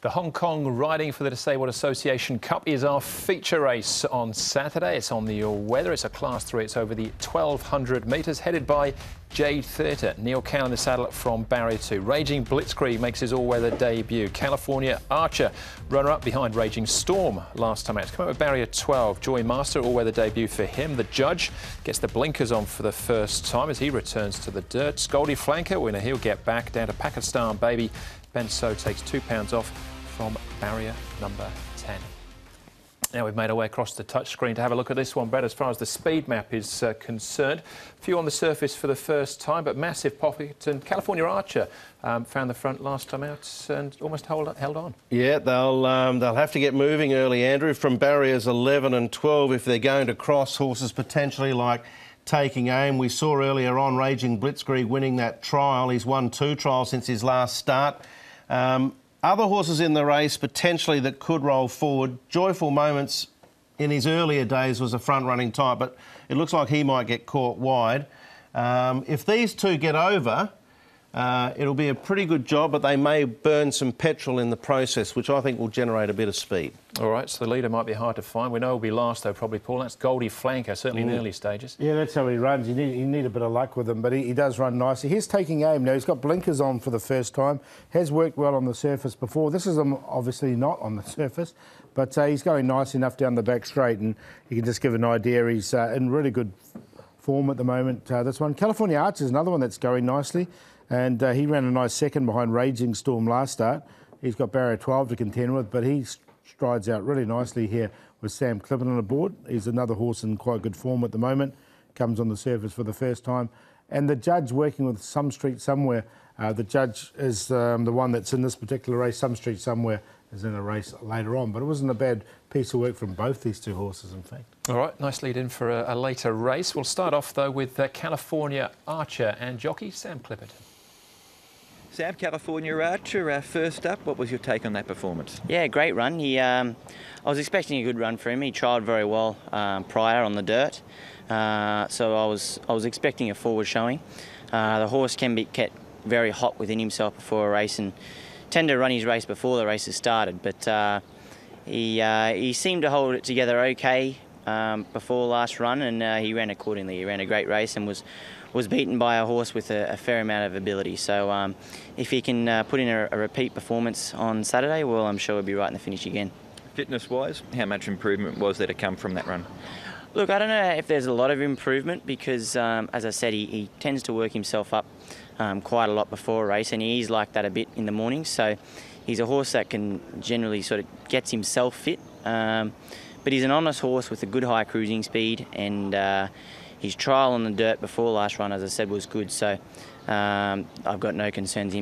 The Hong Kong Riding for the Disabled Association Cup is our feature race on Saturday. It's on the all-weather. It's a Class 3. It's over the 1,200 metres, headed by Jade Theatre. Neil Cowan in the saddle from Barrier 2. Raging Blitzkrieg makes his all-weather debut. California Archer, runner-up behind Raging Storm last time out. It's come out with Barrier 12. Joy Master, all-weather debut for him. The Judge gets the blinkers on for the first time as he returns to the dirt. Scaldy Flanker, winner, he'll get back down to Pakistan Baby. Ben So takes £2 off from barrier number 10. Now we've made our way across the touchscreen to have a look at this one, Brad, as far as the speed map is concerned. A few on the surface for the first time, but massive pocket. And California Archer found the front last time out and almost held on. Yeah, they'll have to get moving early, Andrew, from barriers 11 and 12 if they're going to cross horses potentially like Taking Aim. We saw earlier on Raging Blitzkrieg winning that trial. He's won 2 trials since his last start. Other horses in the race potentially that could roll forward. Joyful Moments in his earlier days was a front-running type, but it looks like he might get caught wide. If these two get over, it'll be a pretty good job, but they may burn some petrol in the process, which I think will generate a bit of speed. All right, so the leader might be hard to find. We know he'll be last, though, probably, Paul. That's Scaldy Flanker, certainly in the early stages. Yeah, that's how he runs. You need a bit of luck with him, but he does run nicely. He's Taking Aim now. He's got blinkers on for the first time. Has worked well on the surface before. This is obviously not on the surface, but he's going nice enough down the back straight, and you can just give an idea. He's in really good form at the moment, this one. California Archer is another one that's going nicely, and he ran a nice second behind Raging Storm last start. He's got barrier 12 to contend with, but he strides out really nicely here with Sam Clifford on the board. He's another horse in quite good form at the moment. Comes on the surface for the first time. And the Judge working with Some Street Somewhere. The Judge is the one that's in this particular race. Some Street Somewhere is in a race later on. But it wasn't a bad piece of work from both these two horses, in fact. All right, nice lead in for a later race. We'll start off, though, with California Archer and jockey Sam Clifford. Sam, California Archer, first up, what was your take on that performance? Yeah, great run. I was expecting a good run for him. He trialled very well prior on the dirt, so I was expecting a forward showing. The horse can be kept very hot within himself before a race and tend to run his race before the race has started, but he seemed to hold it together okay before last run, and he ran accordingly. He ran a great race and was beaten by a horse with a fair amount of ability. So if he can put in a repeat performance on Saturday, well, I'm sure he'll be right in the finish again. Fitness-wise, how much improvement was there to come from that run? Look, I don't know if there's a lot of improvement because, as I said, he tends to work himself up quite a lot before a race, and he is like that a bit in the morning. So he's a horse that can generally sort of gets himself fit. But he's an honest horse with a good high cruising speed, and his trial on the dirt before last run, as I said, was good. So I've got no concerns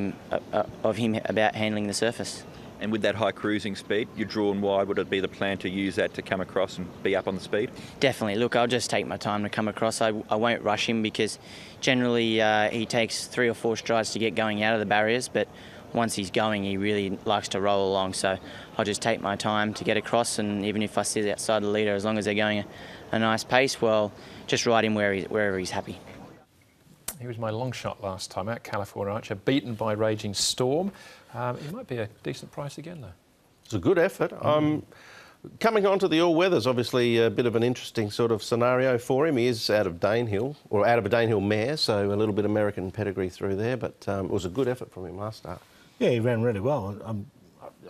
of him about handling the surface. And with that high cruising speed, you're drawn wide. Would it be the plan to use that to come across and be up on the speed? Definitely. Look, I'll just take my time to come across. I won't rush him because generally he takes 3 or 4 strides to get going out of the barriers, but once he's going, he really likes to roll along. So I'll just take my time to get across, and even if I sit outside the leader, as long as they're going a nice pace, well, just ride him wherever he's happy. He was my long shot last time out, California Archer, beaten by Raging Storm. He might be a decent price again, though. It's a good effort. Coming on to the all-weathers, obviously a bit of an interesting sort of scenario for him. He is out of Danehill, or out of a Danehill mare, so a little bit American pedigree through there, but it was a good effort from him last start. Yeah, he ran really well.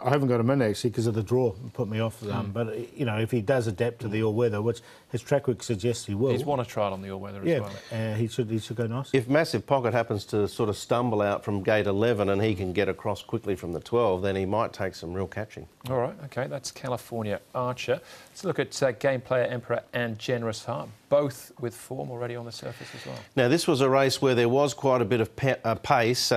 I haven't got him in, actually, because of the draw. It put me off. But, you know, if he does adapt to the all-weather, which his track work suggests he will. He's won a trial on the all-weather as well. Yeah, he should go nice. If Massive Pocket happens to sort of stumble out from gate 11 and he can get across quickly from the 12, then he might take some real catching. All right, OK, that's California Archer. Let's look at Game Player Emperor and Generous Heart, both with form already on the surface as well. Now, this was a race where there was quite a bit of pace.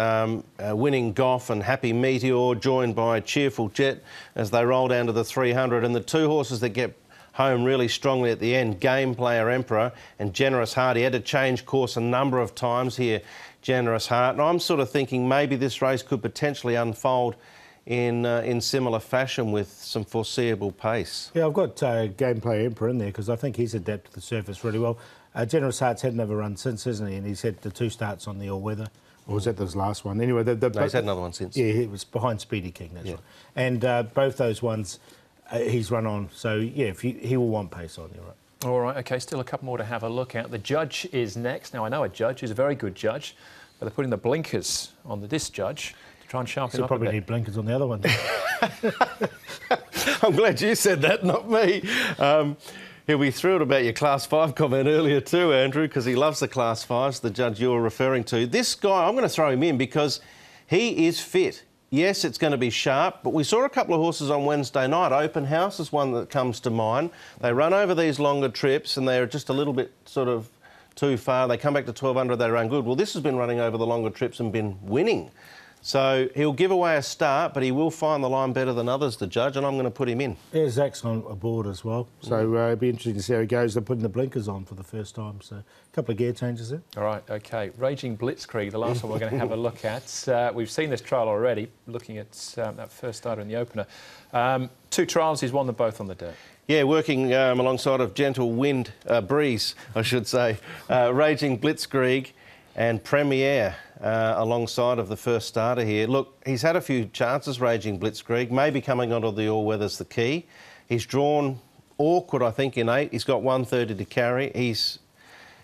Winning Goff and Happy Meteor, joined by Cheerful Jet as they roll down to the 300. And the two horses that get home really strongly at the end, Game Player Emperor and Generous Heart. He had to change course a number of times here, Generous Heart. And I'm sort of thinking maybe this race could potentially unfold in similar fashion with some foreseeable pace. Yeah, I've got Game Player Emperor in there because I think he's adapted to the surface really well. Generous Heart's had another run since, hasn't he? And he's had the 2 starts on the all-weather. Or was that his last one? Anyway, No, he's had another one since. Yeah, it was behind Speedy King, that's right. And both those ones he's run on. So, yeah, he will want pace on, you're right. All right, OK, still a couple more to have a look at. The judge is next. Now, I know a judge who's a very good judge, but they're putting the blinkers on this judge to try and sharpen He'll up probably a bit. need blinkers on the other one. I'm glad you said that, not me. He'll be thrilled about your Class 5 comment earlier too, Andrew, because he loves the Class 5s, the judge you're referring to. This guy, I'm going to throw him in because he is fit. Yes, it's going to be sharp, but we saw a couple of horses on Wednesday night. Open House is one that comes to mind. They run over these longer trips and they're just a little bit sort of too far. They come back to 1200, they run good. Well, this has been running over the longer trips and been winning. So he'll give away a start, but he will find the line better than others, the judge, and I'm going to put him in. Yeah, Zach's on aboard as well. So it'll be interesting to see how he goes. They're putting the blinkers on for the first time. So a couple of gear changes there. All right, OK. Raging Blitzkrieg, the last one we're going to have a look at. We've seen this trial already, looking at that first starter in the opener. 2 trials, he's won them both on the dirt. Yeah, working alongside of gentle wind, breeze, I should say. Raging Blitzkrieg and Premiere alongside of the first starter here. Look, he's had a few chances, Raging Blitzkrieg, maybe coming onto the all-weather's the key. He's drawn awkward, I think, in 8. He's got 130 to carry. He's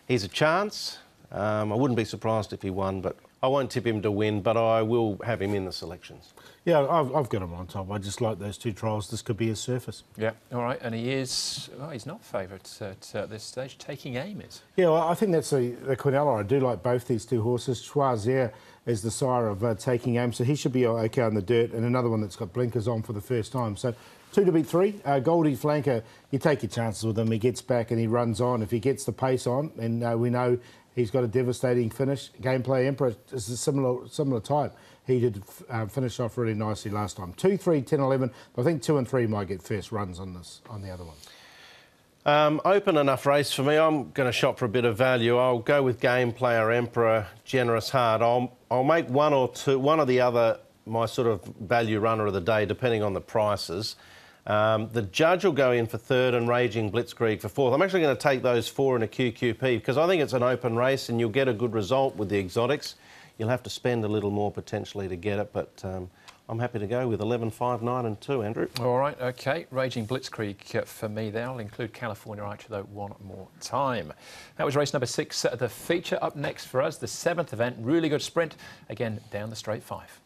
a chance. I wouldn't be surprised if he won, but I won't tip him to win, but I will have him in the selections. Yeah, I've got him on top. I just like those 2 trials. This could be his surface. Yeah, all right. And he is, well, he's not favoured at this stage. Taking Aim is. Yeah, well, I think that's the Quinella. I do like both these 2 horses. Choisier is the sire of Taking Aim, so he should be OK on the dirt, and another one that's got blinkers on for the first time. So 2 to beat 3. Goldie Flanker, you take your chances with him. He gets back and he runs on. If he gets the pace on, and we know he's got a devastating finish. Gameplay Emperor is a similar type. He did finish off really nicely last time. 2, 3, 10, 11. I think 2 and 3 might get first runs on the other one. Open enough race for me. I'm going to shop for a bit of value. I'll go with Game Player Emperor, Generous Heart. I'll make one or the other my sort of value runner of the day, depending on the prices. The judge will go in for 3rd and Raging Blitzkrieg for 4th. I'm actually going to take those 4 in a QQP because I think it's an open race and you'll get a good result with the exotics. You'll have to spend a little more potentially to get it, but I'm happy to go with 11, 5, 9 and 2, Andrew. All right, OK. Raging Blitzkrieg for me there. I'll include California Archer, though, one more time. That was race number 6, the feature. Up next for us, the 7th event. Really good sprint. Again, down the straight 5.